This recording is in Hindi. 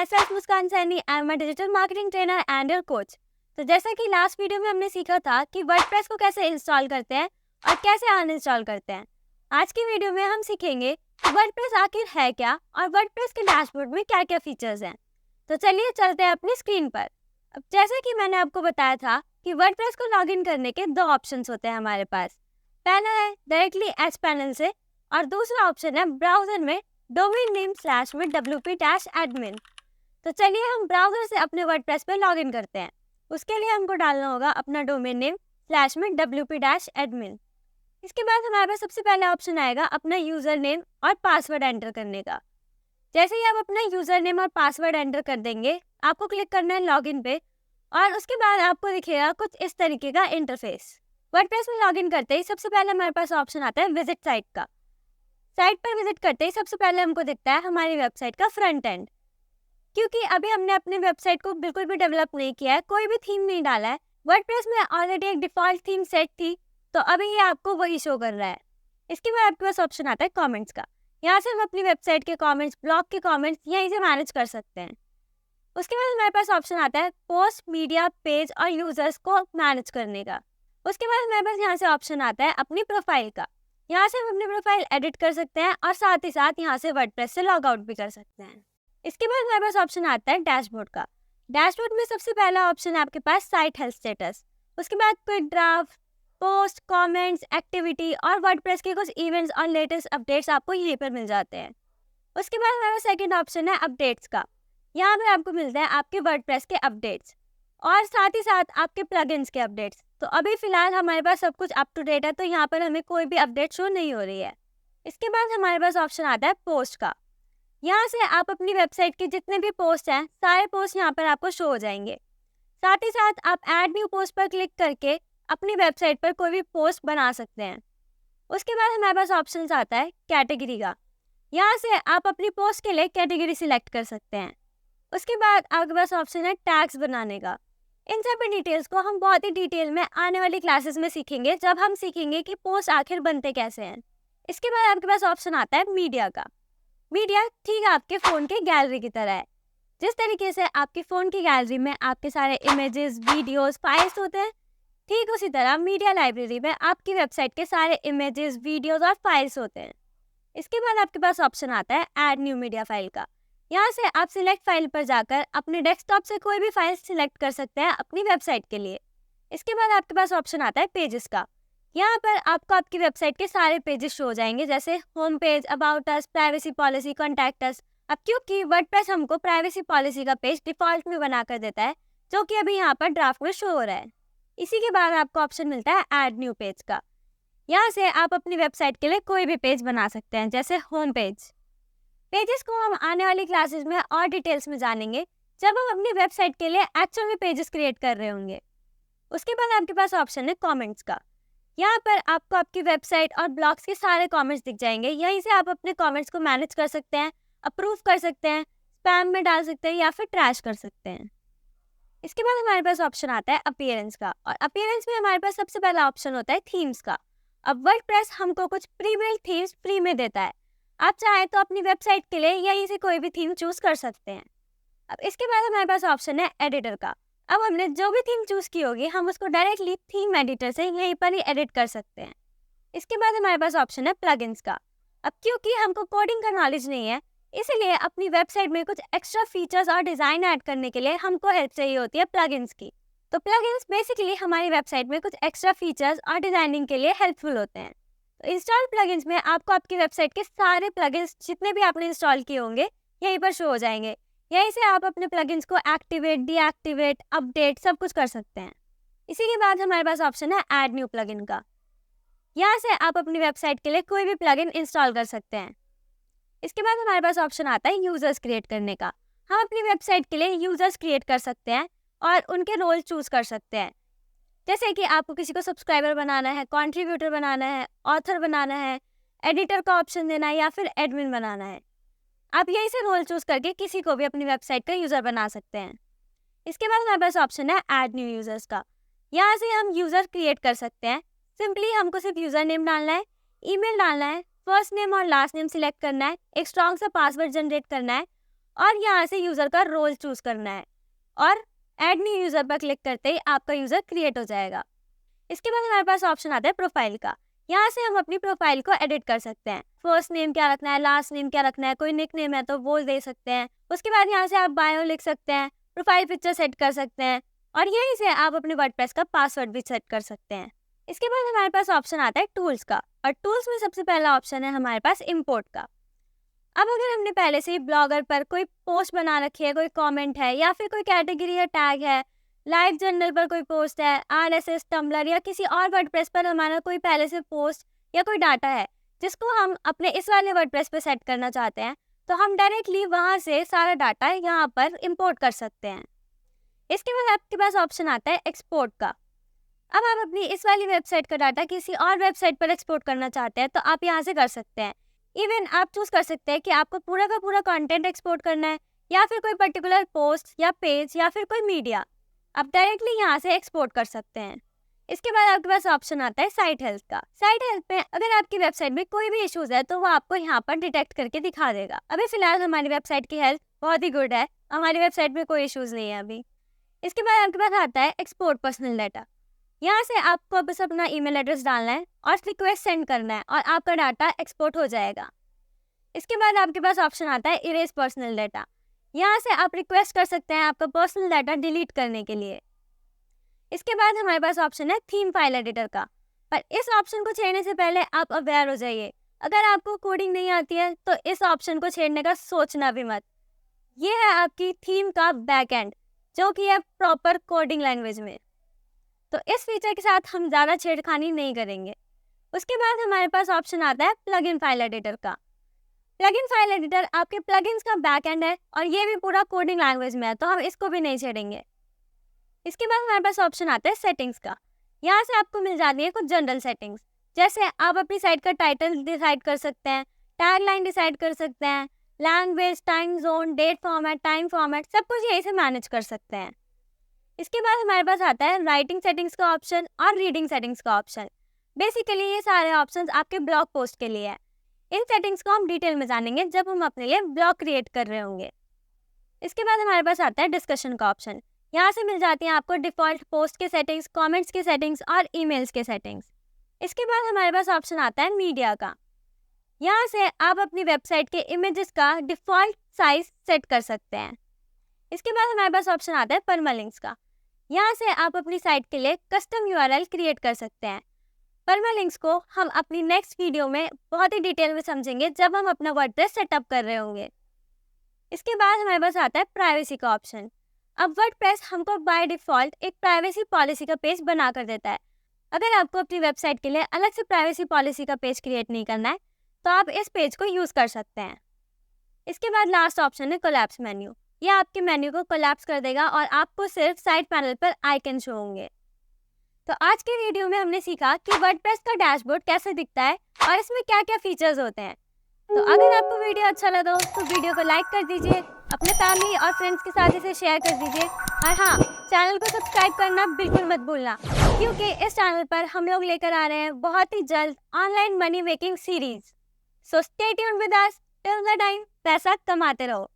My self Muskan Saini, I am a digital marketing trainer and your coach. तो जैसा कि लास्ट वीडियो में हमने सीखा था कि वर्डप्रेस को कैसे इंस्टॉल करते हैं और कैसे अनइंस्टॉल करते हैं, आज की वीडियो में हम सीखेंगे कि वर्डप्रेस आखिर है क्या और वर्डप्रेस के डैशबोर्ड में क्या क्या फीचर्स हैं। तो चलिए चलते हैं अपनी स्क्रीन पर। अब जैसा कि मैंने आपको बताया था कि वर्डप्रेस को लॉगिन करने के दो ऑप्शंस होते हैं हमारे पास। पहला है डायरेक्टली एच पैनल से और दूसरा ऑप्शन है ब्राउजर में डोमेन नेम स्लैश में wp-admin। तो चलिए हम ब्राउजर से अपने वर्डप्रेस पे लॉगिन करते हैं। उसके लिए हमको डालना होगा अपना डोमेन नेम स्लैश में wp-admin। इसके बाद हमारे पास सबसे पहला ऑप्शन आएगा अपना यूजर नेम और पासवर्ड एंटर करने का। जैसे ही आप अपना यूजर नेम और पासवर्ड एंटर कर देंगे, आपको क्लिक करना है लॉगिन पे और उसके बाद आपको दिखेगा कुछ इस तरीके का इंटरफेस। वर्डप्रेस में लॉगिन करते ही सबसे पहले हमारे पास ऑप्शन आता है विजिट साइट का। साइट पर विजिट करते ही सबसे पहले हमको दिखता है हमारी वेबसाइट का फ्रंट एंड। क्योंकि अभी हमने अपनी वेबसाइट को बिल्कुल भी डेवलप नहीं किया है, कोई भी थीम नहीं डाला है, वर्डप्रेस में ऑलरेडी एक डिफॉल्ट थीम सेट थी, तो अभी ये आपको वही शो कर रहा है। इसके बाद आपके पास ऑप्शन आता है कमेंट्स का। यहाँ से हम अपनी वेबसाइट के कमेंट्स, ब्लॉग के कमेंट्स यहीं से मैनेज कर सकते हैं। उसके बाद हमारे पास ऑप्शन आता है पोस्ट, मीडिया, पेज और यूजर्स को मैनेज करने का। उसके बाद हमारे पास यहाँ से ऑप्शन आता है अपनी प्रोफाइल का। यहाँ से हम अपनी प्रोफाइल एडिट कर सकते हैं और साथ ही साथ यहाँ से वर्डप्रेस से लॉग आउट भी कर सकते हैं। इसके बाद हमारे पास ऑप्शन आता है डैशबोर्ड का। डैशबोर्ड में सबसे पहला ऑप्शन है आपके पास साइट हेल्थ स्टेटस। उसके बाद quick draft, post, comments, activity और वर्डप्रेस के कुछ इवेंट्स और लेटेस्ट अपडेट्स आपको यहीं पर मिल जाते हैं। उसके बाद हमारा सेकंड ऑप्शन है अपडेट्स का। यहाँ पर आपको मिलते हैं आपके वर्डप्रेस के अपडेट्स और साथ ही साथ आपके प्लगइन्स के अपडेट्स। तो अभी फिलहाल हमारे पास सब कुछ अप टू डेट है, तो यहाँ पर हमें कोई भी अपडेट शो नहीं हो रही है। इसके बाद हमारे पास ऑप्शन आता है पोस्ट का। यहाँ से आप अपनी वेबसाइट के जितने भी पोस्ट हैं, सारे पोस्ट यहाँ पर आपको शो हो जाएंगे। साथ ही साथ आप ऐड न्यू पोस्ट पर क्लिक करके अपनी वेबसाइट पर कोई भी पोस्ट बना सकते हैं। उसके बाद हमारे पास ऑप्शन आता है कैटेगरी का। यहाँ से आप अपनी पोस्ट के लिए कैटेगरी सिलेक्ट कर सकते हैं। उसके बाद आपके पास ऑप्शन है टैग्स बनाने का। इन सभी डिटेल्स को हम बहुत ही डिटेल में आने वाली क्लासेस में सीखेंगे, जब हम सीखेंगे कि पोस्ट आखिर बनते कैसे हैं। इसके बाद आपके पास ऑप्शन आता है मीडिया का। मीडिया ठीक आपके फ़ोन के गैलरी की तरह है। जिस तरीके से आपके फ़ोन की गैलरी में आपके सारे इमेजेस, वीडियोस, फाइल्स होते हैं, ठीक उसी तरह मीडिया लाइब्रेरी में आपकी वेबसाइट के सारे इमेजेस, वीडियोस और फाइल्स होते हैं। इसके बाद आपके पास ऑप्शन आता है ऐड न्यू मीडिया फाइल का। यहाँ से आप सिलेक्ट फाइल पर जाकर अपने डेस्कटॉप से कोई भी फाइल सिलेक्ट कर सकते हैं अपनी वेबसाइट के लिए। इसके बाद आपके पास ऑप्शन आता है पेजेस का। यहाँ पर आपको आपकी वेबसाइट के सारे पेजेस शो हो जाएंगे, जैसे home page, about us, privacy policy, contact us. अब क्योंकि वर्डप्रेस हमको प्राइवेसी पॉलिसी का पेज डिफॉल्ट में बना कर देता है, जो कि अभी यहाँ पर ड्राफ्ट में शो हो रहा है। इसी के बाद आपको ऑप्शन मिलता है ऐड न्यू पेज का। यहाँ से आप अपनी वेबसाइट के लिए कोई भी पेज बना सकते हैं, जैसे होम पेज। पेजेस को हम आने वाली क्लासेस में और डिटेल्स में जानेंगे, जब हम अपनी वेबसाइट के लिए एक्चुअल में पेजेस क्रिएट कर रहे होंगे। उसके बाद आपके पास ऑप्शन है कमेंट्स का। यहाँ पर आपको आपकी वेबसाइट और ब्लॉग्स के सारे कमेंट्स दिख जाएंगे। यहीं से आप अपने कमेंट्स को मैनेज कर सकते हैं, अप्रूव कर सकते हैं, स्पैम में डाल सकते हैं या फिर ट्रैश कर सकते हैं। इसके बाद हमारे पास ऑप्शन आता है अपीयरेंस का, और अपीयरेंस में हमारे पास सबसे पहला ऑप्शन होता है थीम्स का। अब वर्डप्रेस हमको कुछ प्री बिल्ट थीम्स फ्री में देता है। आप चाहें तो अपनी वेबसाइट के लिए यहीं से कोई भी थीम चूज कर सकते हैं। अब इसके बाद हमारे पास ऑप्शन है एडिटर का। अब हमने जो भी थीम चूज की होगी, हम उसको डायरेक्टली थीम एडिटर से यहीं पर ही एडिट कर सकते हैं। इसके बाद हमारे पास ऑप्शन है प्लगइन्स का। अब क्योंकि हमको कोडिंग का नॉलेज नहीं है, इसलिए अपनी वेबसाइट में कुछ एक्स्ट्रा फीचर्स और डिज़ाइन ऐड करने के लिए हमको हेल्प चाहिए होती है प्लगइन्स की। तो प्लगइन्स बेसिकली हमारी वेबसाइट में कुछ एक्स्ट्रा फीचर्स और डिज़ाइनिंग के लिए हेल्पफुल होते हैं। तो इंस्टॉल प्लगइन्स में आपको आपकी वेबसाइट के सारे प्लगइन्स जितने भी आपने इंस्टॉल किए होंगे यहीं पर शो हो जाएंगे। यहीं से आप अपने प्लगइन्स को एक्टिवेट, डीएक्टिवेट, अपडेट सब कुछ कर सकते हैं। इसी के बाद हमारे पास ऑप्शन है ऐड न्यू प्लगइन का। यहाँ से आप अपनी वेबसाइट के लिए कोई भी प्लगइन इंस्टॉल कर सकते हैं। इसके बाद हमारे पास ऑप्शन आता है यूजर्स क्रिएट करने का। हम अपनी वेबसाइट के लिए यूजर्स क्रिएट कर सकते हैं और उनके रोल चूज कर सकते हैं। जैसे कि आपको किसी को सब्सक्राइबर बनाना है, कंट्रीब्यूटर बनाना है, ऑथर बनाना है, एडिटर का ऑप्शन देना है या फिर एडमिन बनाना है। आप यहीं से रोल चूज करके किसी को भी अपनी वेबसाइट का यूज़र बना सकते हैं। इसके बाद हमारे पास ऑप्शन है ऐड न्यू यूजर्स का। यहाँ से हम यूज़र क्रिएट कर सकते हैं। सिंपली हमको सिर्फ यूज़र नेम डालना है, ईमेल डालना है, फर्स्ट नेम और लास्ट नेम सिलेक्ट करना है, एक स्ट्रॉन्ग सा पासवर्ड जनरेट करना है और यहाँ से यूज़र का रोल चूज़ करना है और ऐड न्यू यूज़र पर क्लिक करते ही आपका यूज़र क्रिएट हो जाएगा। इसके बाद हमारे पास ऑप्शन आता है प्रोफाइल का। यहाँ से हम अपनी प्रोफाइल को एडिट कर सकते हैं। फर्स्ट नेम क्या रखना है, लास्ट नेम क्या रखना है, कोई निक नेम है तो वो दे सकते हैं। उसके बाद यहाँ से आप बायो लिख सकते हैं, प्रोफाइल पिक्चर सेट कर सकते हैं और यहीं से आप अपने वर्डप्रेस का पासवर्ड भी सेट कर सकते हैं। इसके बाद हमारे पास ऑप्शन आता है टूल्स का और टूल्स में सबसे पहला ऑप्शन है हमारे पास इम्पोर्ट का। अब अगर हमने पहले से ही ब्लॉगर पर कोई पोस्ट बना रखी है, कोई कमेंट है या फिर कोई कैटेगरी या टैग है, लाइव जर्नल पर कोई पोस्ट है, आरएसएस, टम्बलर या किसी और वर्डप्रेस पर हमारा कोई पहले से पोस्ट या कोई डाटा है जिसको हम अपने इस वाले वर्डप्रेस पर सेट करना चाहते हैं, तो हम डायरेक्टली वहाँ से सारा डाटा यहाँ पर इंपोर्ट कर सकते हैं। इसके बाद आपके पास ऑप्शन आता है एक्सपोर्ट का। अब आप अपनी इस वाली वेबसाइट का डाटा किसी और वेबसाइट पर एक्सपोर्ट करना चाहते हैं तो आप यहाँ से कर सकते हैं। इवन आप चूज कर सकते हैं कि आपको पूरा का पूरा कंटेंट एक्सपोर्ट करना है या फिर कोई पर्टिकुलर पोस्ट या पेज या फिर कोई मीडिया, आप डायरेक्टली यहाँ से एक्सपोर्ट कर सकते हैं। इसके बाद आपके पास ऑप्शन आता है साइट हेल्थ का। साइट हेल्थ में अगर आपकी वेबसाइट में कोई भी इश्यूज है तो वो आपको यहाँ पर डिटेक्ट करके दिखा देगा। अभी फिलहाल हमारी वेबसाइट की हेल्थ बहुत ही गुड है, हमारी वेबसाइट में कोई इश्यूज नहीं है अभी। इसके बाद आपके पास आता है एक्सपोर्ट पर्सनल डाटा। यहाँ से आपको बस अपना ईमेल एड्रेस डालना है और रिक्वेस्ट सेंड करना है और आपका डाटा एक्सपोर्ट हो जाएगा। इसके बाद आपके पास ऑप्शन आता है इरेज पर्सनल डाटा। यहाँ से आप रिक्वेस्ट कर सकते हैं आपका पर्सनल डाटा डिलीट करने के लिए। इसके बाद हमारे पास ऑप्शन है थीम फाइल एडिटर का, पर इस ऑप्शन को छेड़ने से पहले आप अवेयर हो जाइए। अगर आपको कोडिंग नहीं आती है तो इस ऑप्शन को छेड़ने का सोचना भी मत। ये है आपकी थीम का बैकएंड जो कि है प्रॉपर कोडिंग लैंग्वेज में, तो इस फीचर के साथ हम ज़्यादा छेड़खानी नहीं करेंगे। उसके बाद हमारे पास ऑप्शन आता है प्लगइन फाइल एडिटर का। प्लगइन फाइल एडिटर आपके प्लगइन्स का बैकएंड है और ये भी पूरा कोडिंग लैंग्वेज में है, तो हम इसको भी नहीं छेड़ेंगे। इसके बाद हमारे पास ऑप्शन आता है सेटिंग्स का। यहाँ से आपको मिल जाती है कुछ जनरल सेटिंग्स, जैसे आप अपनी साइट का टाइटल डिसाइड कर सकते हैं, टैग लाइन डिसाइड कर सकते हैं, language, time zone, date format, time format, सब कुछ यहीं से मैनेज कर सकते हैं। इसके बाद हमारे पास आता है राइटिंग सेटिंग्स का ऑप्शन और रीडिंग सेटिंग्स का ऑप्शन। बेसिकली ये सारे ऑप्शंस आपके ब्लॉग पोस्ट के लिए है। इन सेटिंग्स को हम डिटेल में जानेंगे जब हम अपने लिए ब्लॉग क्रिएट कर रहे होंगे। इसके बाद हमारे पास आता है डिस्कशन का ऑप्शन। यहाँ से मिल जाती हैं आपको डिफ़ॉल्ट पोस्ट के सेटिंग्स, कमेंट्स के सेटिंग्स और ईमेल्स के सेटिंग्स। इसके बाद हमारे पास ऑप्शन आता है मीडिया का। यहाँ से आप अपनी वेबसाइट के इमेजेस का डिफ़ॉल्ट साइज सेट कर सकते हैं। इसके बाद हमारे पास ऑप्शन आता है परमालिंक्स का। यहाँ से आप अपनी साइट के लिए कस्टम यूआरएल क्रिएट कर सकते हैं। परमालिंक्स को हम अपनी नेक्स्ट वीडियो में बहुत ही डिटेल में समझेंगे जब हम अपना वर्डप्रेस सेटअप कर रहे होंगे। इसके बाद हमारे पास आता है प्राइवेसी का ऑप्शन। अब वर्डप्रेस हमको बाय डिफ़ॉल्ट एक प्राइवेसी पॉलिसी का पेज बना कर देता है। अगर आपको अपनी वेबसाइट के लिए अलग से प्राइवेसी पॉलिसी का पेज क्रिएट नहीं करना है तो आप इस पेज को यूज़ कर सकते हैं। इसके बाद लास्ट ऑप्शन है कोलैप्स मेन्यू। यह आपके मेन्यू को कोलैप्स कर देगा और आपको सिर्फ साइड पैनल पर आइकन शो होंगे। तो आज के वीडियो में हमने सीखा कि वर्डप्रेस का डैशबोर्ड कैसे दिखता है और इसमें क्या क्या फीचर्स होते हैं। तो अगर आपको वीडियो अच्छा लगा हो तो वीडियो को लाइक कर दीजिए, अपने फैमिली और फ्रेंड्स के साथ इसे शेयर कर दीजिए और हाँ, चैनल को सब्सक्राइब करना बिल्कुल मत भूलना, क्योंकि इस चैनल पर हम लोग लेकर आ रहे हैं बहुत ही जल्द online money making series. So stay tuned with us till the time पैसा कमाते रहो।